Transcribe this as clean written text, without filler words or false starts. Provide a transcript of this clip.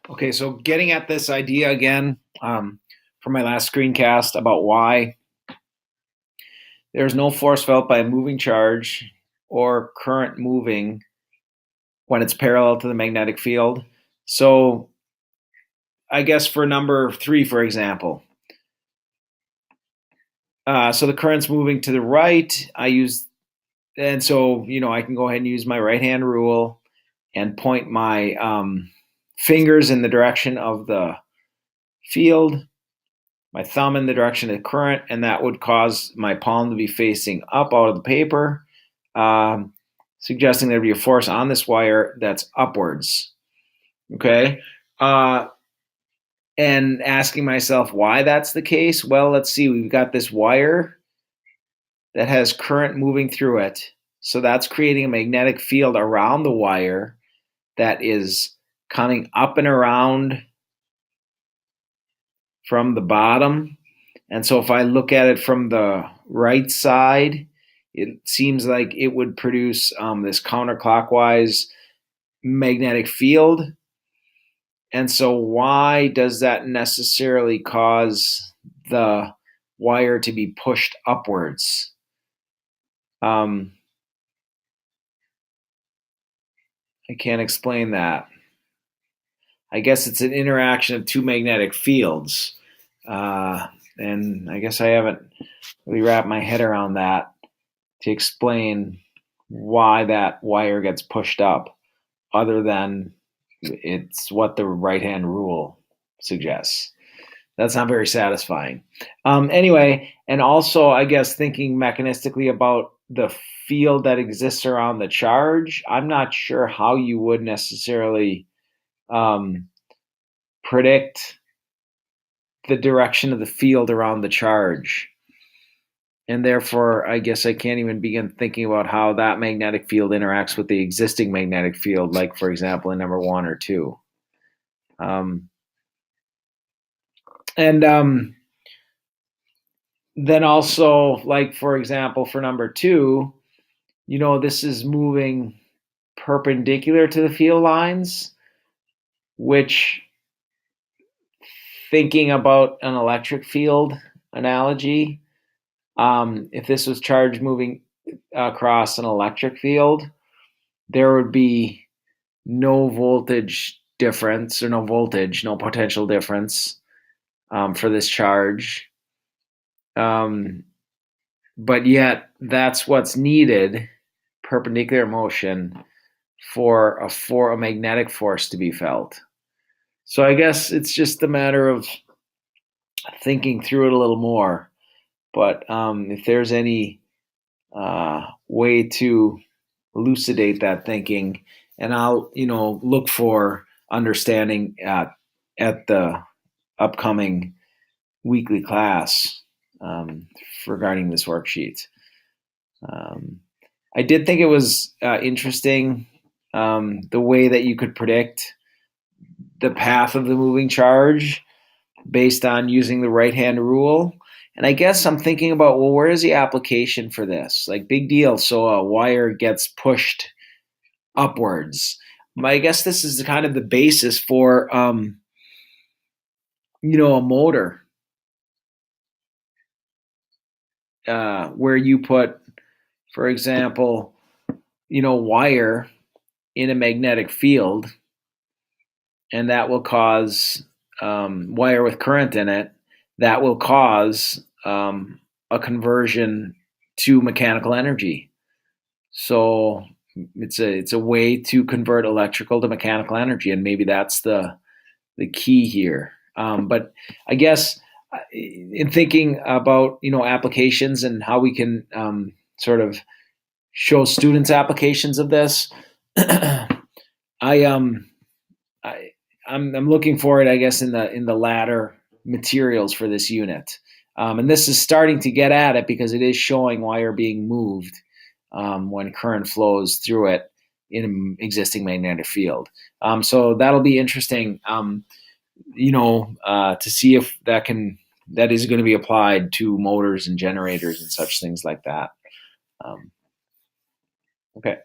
Okay, so getting at this idea again from my last screencast about why there's no force felt by a moving charge or current moving when it's parallel to the magnetic field. So I guess for number 3, for example, so the current's moving to the right. And so I can go ahead and use my right hand rule and point my fingers in the direction of the field, my thumb in the direction of the current, and that would cause my palm to be facing up out of the paper, suggesting there'd be a force on this wire that's upwards. Okay. And asking myself why that's the case. Well, let's see. We've got this wire that has current moving through it. So that's creating a magnetic field around the wire that is coming up and around from the bottom. And so if I look at it from the right side, it seems like it would produce this counterclockwise magnetic field. And so why does that necessarily cause the wire to be pushed upwards? I can't explain that. I guess it's an interaction of two magnetic fields. And I guess I haven't really wrapped my head around that to explain why that wire gets pushed up, other than it's what the right hand rule suggests. That's not very satisfying. Anyway, and also, I guess, thinking mechanistically about the field that exists around the charge, I'm not sure how you would necessarily predict the direction of the field around the charge. And therefore, I guess I can't even begin thinking about how that magnetic field interacts with the existing magnetic field, like, for example, in number 1 or 2. And then also, like, for example, for number 2, this is moving perpendicular to the field lines, which, thinking about an electric field analogy, if this was charge moving across an electric field, there would be no voltage difference, or no potential difference for this charge. But yet that's what's needed, perpendicular motion, for a magnetic force to be felt. So I guess it's just a matter of thinking through it a little more. But if there's any way to elucidate that thinking, and I'll look for understanding at the upcoming weekly class regarding this worksheet. I did think it was interesting the way that you could predict the path of the moving charge based on using the right hand rule. And I guess I'm thinking about, well, where is the application for this? Like, big deal. So a wire gets pushed upwards. I guess this is kind of the basis for, a motor, where you put, for example, wire in a magnetic field, and that will cause wire with current in it. That will cause a conversion to mechanical energy. So it's a way to convert electrical to mechanical energy, and maybe that's the key here. But I guess in thinking about applications and how we can sort of show students applications of this, I'm looking for it, I guess, in the latter materials for this unit. And this is starting to get at it because it is showing wire being moved when current flows through it in an existing magnetic field. So that'll be interesting, to see if that is going to be applied to motors and generators and such things like that. Okay.